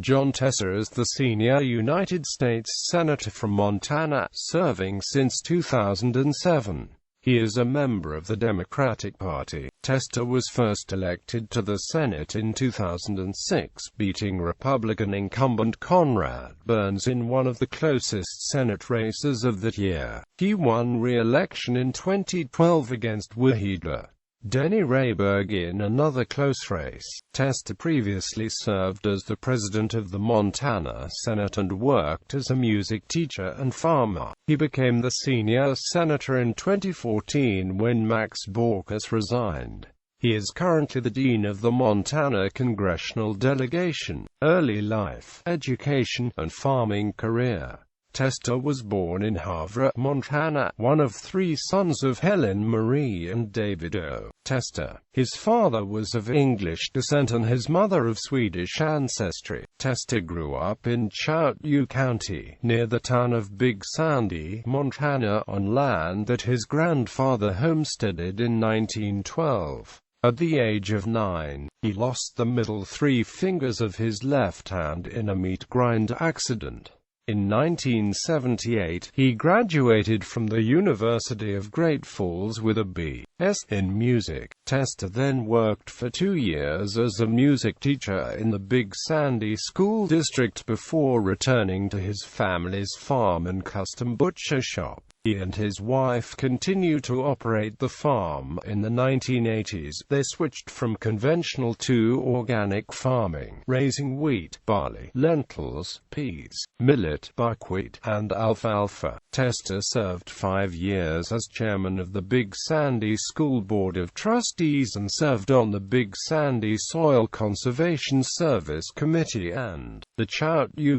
Jon Tester is the senior United States Senator from Montana, serving since 2007. He is a member of the Democratic Party. Tester was first elected to the Senate in 2006, beating Republican incumbent Conrad Burns in one of the closest Senate races of that year. He won re-election in 2012 against year.He Denny Rayburg in another close race. Tester previously served as the president of the Montana Senate and worked as a music teacher and farmer. He became the senior senator in 2014 when Max Baucus resigned. He is currently the dean of the Montana Congressional Delegation. Early life, education, and farming career. Tester was born in Havre, Montana, one of three sons of Helen Marie and David O. Tester. His father was of English descent and his mother of Swedish ancestry. Tester grew up in Ch County, near the town of Big Sandy, Montana, on land that his grandfather homesteaded in 1912. At the age of 9, he lost the middle three fingers of his left hand in a meat grinder accident. In 1978, he graduated from the University of Great Falls with a B.S. in music. Tester then worked for 2 years as a music teacher in the Big Sandy School District before returning to his family's farm and custom butcher shop. He and his wife continued to operate the farm. In the 1980s, they switched from conventional to organic farming, raising wheat, barley, lentils, peas, millet, buckwheat, and alfalfa. Tester served 5 years as chairman of the Big Sandy School Board of Trustees and served on the Big Sandy Soil Conservation Service Committee and the Ch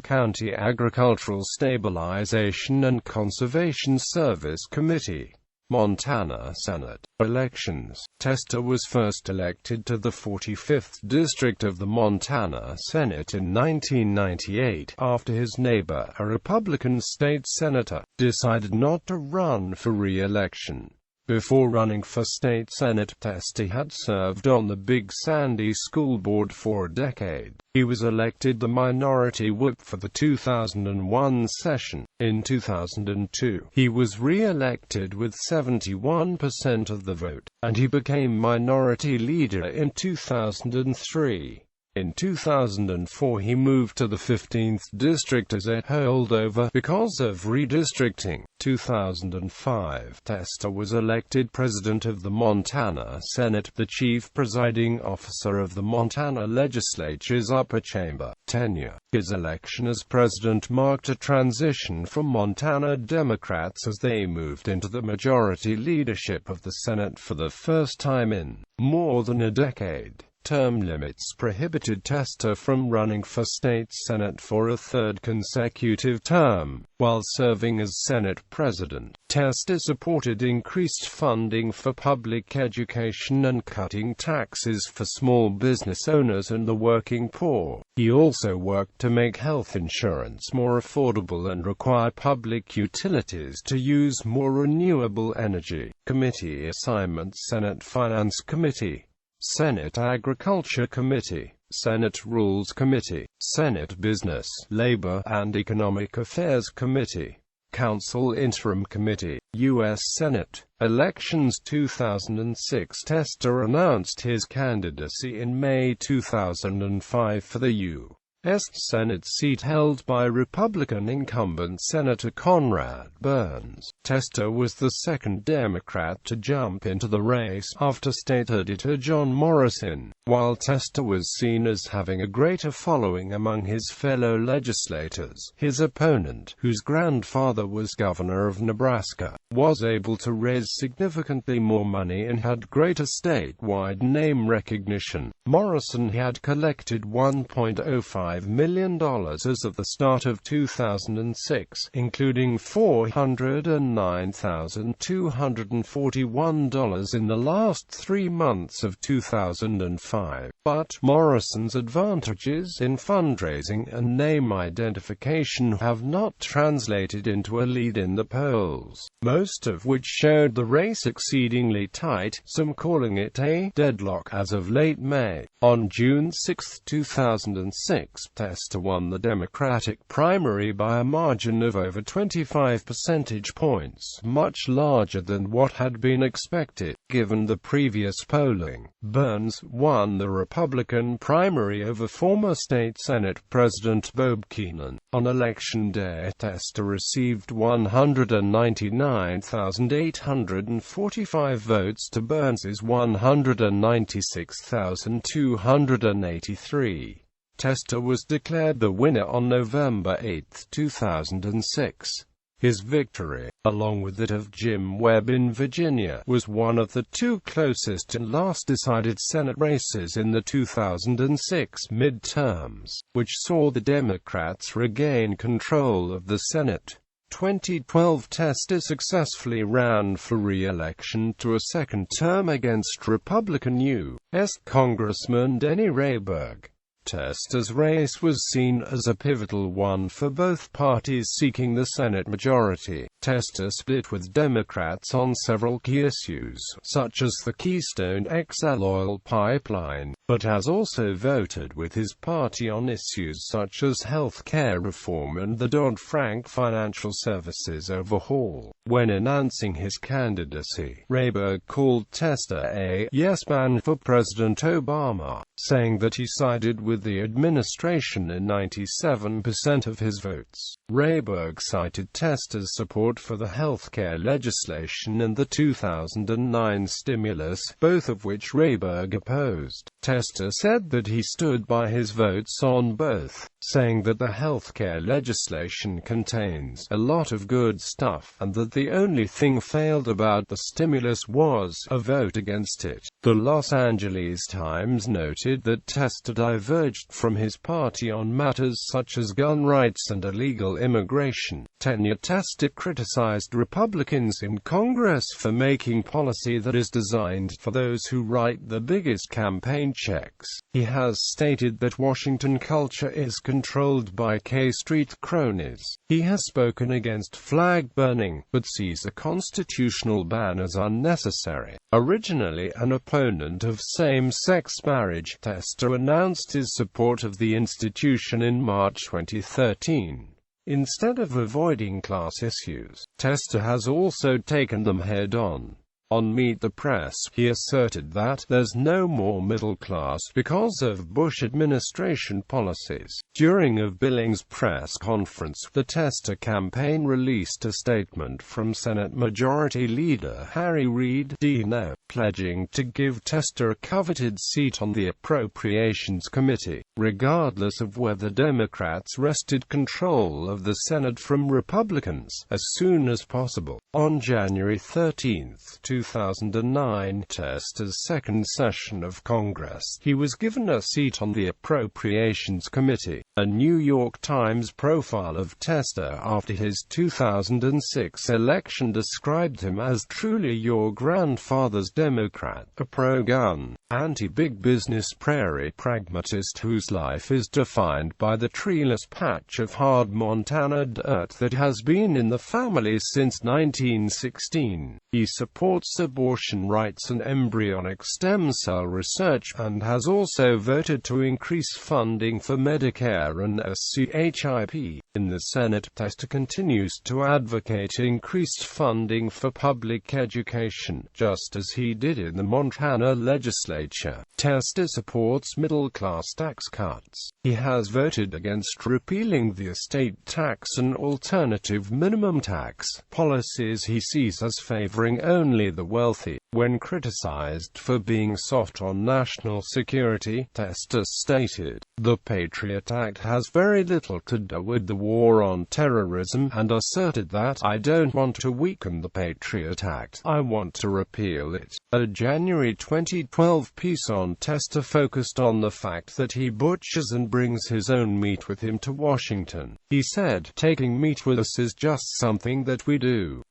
County Agricultural Stabilization and Conservation Service Committee. Montana Senate elections. Tester was first elected to the 45th District of the Montana Senate in 1998, after his neighbor, a Republican state senator, decided not to run for re-election. Before running for state senate, Tester had served on the Big Sandy School Board for a decade. He was elected the minority whip for the 2001 session. In 2002, he was re-elected with 71% of the vote, and he became minority leader in 2003. In 2004 he moved to the 15th district as a holdover because of redistricting. 2005, Tester was elected president of the Montana Senate, the chief presiding officer of the Montana legislature's upper chamber. Tenure. His election as president marked a transition from Montana Democrats as they moved into the majority leadership of the Senate for the first time in more than a decade. Term limits prohibited Tester from running for state senate for a third consecutive term. While serving as Senate president, Tester supported increased funding for public education and cutting taxes for small business owners and the working poor. He also worked to make health insurance more affordable and require public utilities to use more renewable energy. Committee assignments: Senate Finance Committee, Senate Agriculture Committee, Senate Rules Committee, Senate Business, Labor, and Economic Affairs Committee, Council Interim Committee, U.S. Senate elections. 2006, Tester announced his candidacy in May 2005 for the U.S. Senate seat held by Republican incumbent Senator Conrad Burns. Tester was the second Democrat to jump into the race, after state editor John Morrison. While Tester was seen as having a greater following among his fellow legislators, his opponent, whose grandfather was governor of Nebraska, was able to raise significantly more money and had greater statewide name recognition. Morrison had collected $1.05 million as of the start of 2006, including $409,241 in the last 3 months of 2005. 2005. But Morrison's advantages in fundraising and name identification have not translated into a lead in the polls, most of which showed the race exceedingly tight, some calling it a deadlock as of late May. On June 6, 2006, Tester won the Democratic primary by a margin of over 25 percentage points, much larger than what had been expected, given the previous polling. Burns won the Republican primary over former state Senate President Bob Keenan. On election day, Tester received 199,845 votes to Burns's 196,283. Tester was declared the winner on November 8, 2006. His victory, along with that of Jim Webb in Virginia, was one of the two closest and last decided Senate races in the 2006 midterms, which saw the Democrats regain control of the Senate. 2012 Tester successfully ran for re-election to a second term against Republican U.S. Congressman Denny Rayburg. Tester's race was seen as a pivotal one for both parties seeking the Senate majority. Tester split with Democrats on several key issues, such as the Keystone XL oil pipeline, but has also voted with his party on issues such as health care reform and the Dodd-Frank financial services overhaul. When announcing his candidacy, Rayburg called Tester a yes man for President Obama, saying that he sided with the administration in 97% of his votes. Rayburg cited Tester's support for the health care legislation and the 2009 stimulus, both of which Rayburg opposed. Tester said that he stood by his votes on both, saying that the health care legislation contains a lot of good stuff, and that the only thing failed about the stimulus was a vote against it. The Los Angeles Times noted that Tester diverged from his party on matters such as gun rights and illegal immigration tenure. Tester criticized Republicans in Congress for making policy that is designed for those who write the biggest campaign checks. He has stated that Washington culture is controlled by K Street cronies. He has spoken against flag burning, but sees a constitutional ban as unnecessary. Originally an opponent of same-sex marriage, Tester announced his support of the institution in March 2013. Instead of avoiding class issues, Tester has also taken them head-on. On Meet the Press, he asserted that there's no more middle class because of Bush administration policies. During a Billings press conference, the Tester campaign released a statement from Senate Majority Leader Harry Reid, D.No., pledging to give Tester a coveted seat on the Appropriations Committee, regardless of whether Democrats wrested control of the Senate from Republicans, as soon as possible. On January 13, 2009, Tester's second session of Congress, he was given a seat on the Appropriations Committee. A New York Times profile of Tester after his 2006 election described him as truly your grandfather's Democrat, a pro-gun, anti-big business prairie pragmatist whose life is defined by the treeless patch of hard Montana dirt that has been in the family since 1916. He supports abortion rights and embryonic stem cell research, and has also voted to increase funding for Medicare and SCHIP. In the Senate, Tester continues to advocate increased funding for public education, just as he did in the Montana legislature. Tester supports middle-class tax cuts. He has voted against repealing the estate tax and alternative minimum tax, policies he sees as favoring only the wealthy. When criticized for being soft on national security, Tester stated, "The Patriot Act has very little to do with the war on terrorism," and asserted that, "I don't want to weaken the Patriot Act, I want to repeal it." A January 2012 piece on Tester focused on the fact that he butchers and brings his own meat with him to Washington. He said, "Taking meat with us is just something that we do.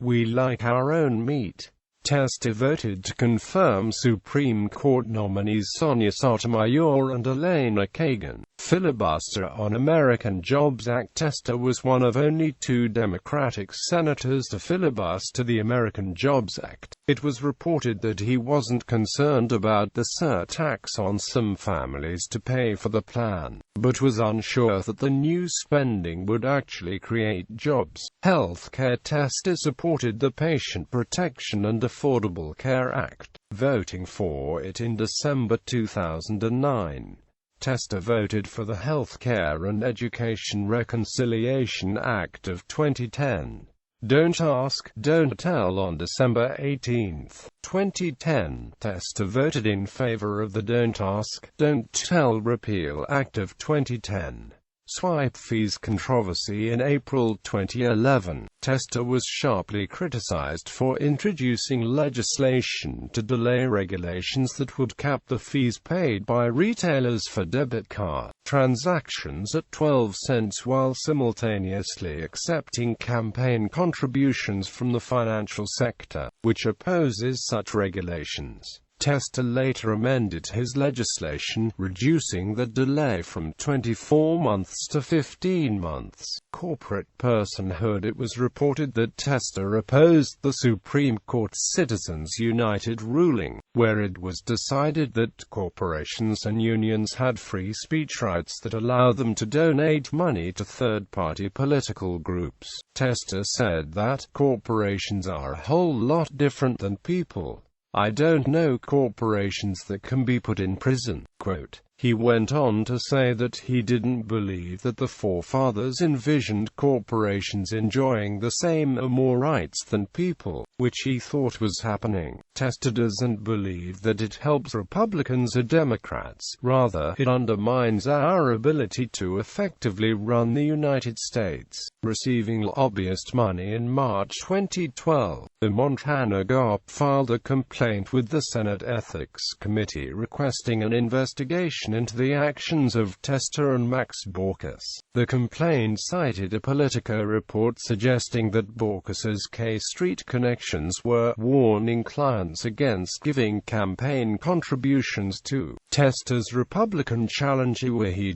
We like our own meat." Tester voted to confirm Supreme Court nominees Sonia Sotomayor and Elena Kagan. Filibuster on American Jobs Act. Tester was one of only 2 Democratic senators to filibuster the American Jobs Act. It was reported that he wasn't concerned about the surtax on some families to pay for the plan, but was unsure that the new spending would actually create jobs. Healthcare. Tester supported the Patient Protection and Affordable Care Act, voting for it in December 2009. Tester voted for the Healthcare and Education Reconciliation Act of 2010. Don't Ask, Don't Tell on December 18, 2010. Tester voted in favor of the Don't Ask, Don't Tell Repeal Act of 2010. Swipe fees controversy. In April 2011, Tester was sharply criticized for introducing legislation to delay regulations that would cap the fees paid by retailers for debit card transactions at 12 cents while simultaneously accepting campaign contributions from the financial sector, which opposes such regulations. Tester later amended his legislation, reducing the delay from 24 months to 15 months. Corporate personhood. It was reported that Tester opposed the Supreme Court's Citizens United ruling, where it was decided that corporations and unions had free speech rights that allow them to donate money to third-party political groups. Tester said that corporations are a whole lot different than people. I don't know corporations that can be put in prison. Quote. He went on to say that he didn't believe that the forefathers envisioned corporations enjoying the same or more rights than people, which he thought was happening. Tester doesn't believe that it helps Republicans or Democrats. Rather, it undermines our ability to effectively run the United States. Receiving lobbyist money. In March 2012, the Montana GOP filed a complaint with the Senate Ethics Committee requesting an investigation into the actions of Tester and Max Baucus. The complaint cited a Politico report suggesting that Baucus's K Street connections were warning clients against giving campaign contributions to Tester's Republican challenger year.He.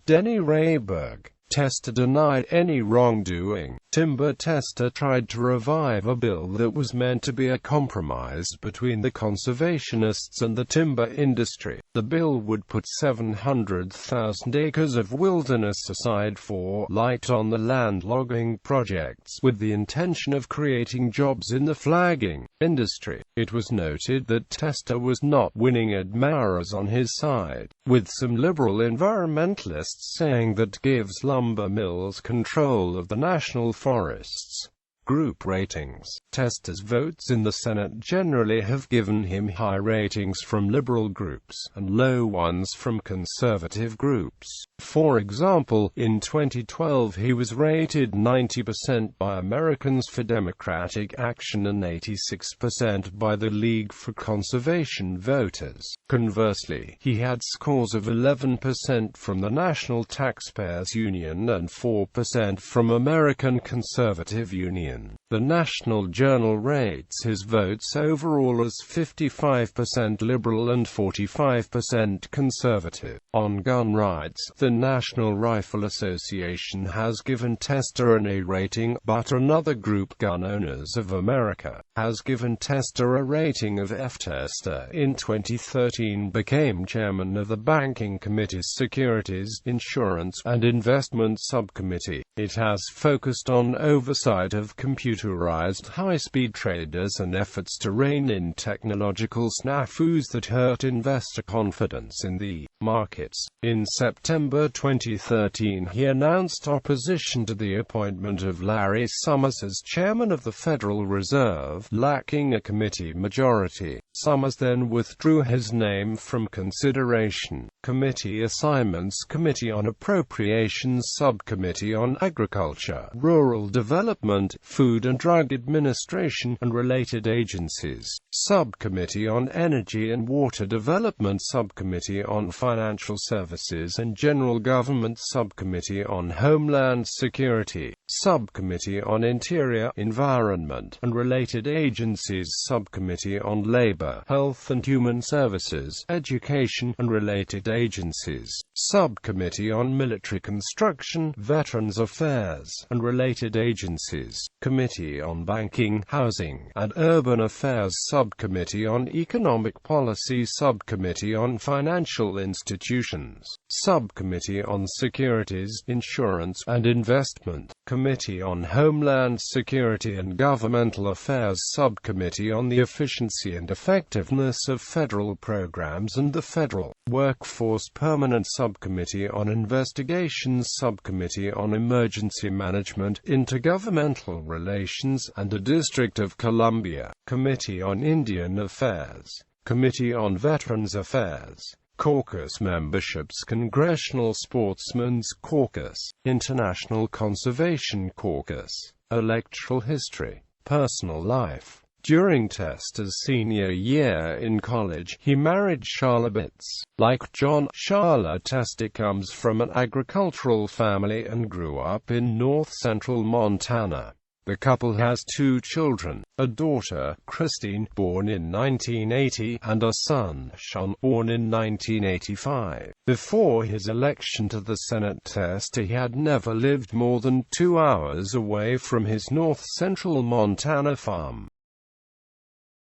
Denny Rayburg. Tester denied any wrongdoing. Timber. Tester tried to revive a bill that was meant to be a compromise between the conservationists and the timber industry. The bill would put 700,000 acres of wilderness aside for light-on-the-land logging projects, with the intention of creating jobs in the flagging industry. It was noted that Tester was not winning admirers on his side, with some liberal environmentalists saying that gives lumber mills control of the national forests. Group ratings. Tester's votes in the Senate generally have given him high ratings from liberal groups, and low ones from conservative groups. For example, in 2012 he was rated 90% by Americans for Democratic Action and 86% by the League for Conservation Voters. Conversely, he had scores of 11% from the National Taxpayers Union and 4% from American Conservative Union. The National Journal rates his votes overall as 55% liberal and 45% conservative. On gun rights, the National Rifle Association has given Tester an A rating, but another group, Gun Owners of America, has given Tester a rating of F. Tester, in 2013, became chairman of the Banking Committee's Securities, Insurance, and Investment Subcommittee. It has focused on oversight of computerized high-speed traders and efforts to rein in technological snafus that hurt investor confidence in the markets. In September 2013, he announced opposition to the appointment of Larry Summers as chairman of the Federal Reserve, lacking a committee majority. Summers then withdrew his name from consideration. Committee assignments: Committee on Appropriations, Subcommittee on Agriculture, Rural Development, Food and Drug Administration, and related agencies. Subcommittee on Energy and Water Development, Subcommittee on Financial Services and General Government, Subcommittee on Homeland Security, Subcommittee on Interior, Environment, and related agencies, Subcommittee on Labor, Health and Human Services, Education, and related agencies, Subcommittee on Military Construction, Veterans Affairs, and related agencies, Committee on Banking, Housing, and Urban Affairs, Subcommittee on Economic Policy, Subcommittee on Financial Institutions, Subcommittee on Securities, Insurance, and Investment, Committee on Homeland Security and Governmental Affairs, Subcommittee on the Efficiency and Effectiveness of Federal Programs and the Federal Workforce, Permanent Subcommittee on Investigations, Subcommittee on Emergency Management, Intergovernmental Relations, and the District of Columbia, Committee on Indian Affairs, Committee on Veterans Affairs. Caucus memberships: Congressional Sportsmen's Caucus, International Conservation Caucus. Electoral history: Personal life. During Tester's senior year in college, he married Charlotte Bitts. Like Jon, Charlotte Tester comes from an agricultural family and grew up in north-central Montana. The couple has 2 children, a daughter, Christine, born in 1980, and a son, Sean, born in 1985. Before his election to the Senate, Tester had never lived more than 2 hours away from his north-central Montana farm.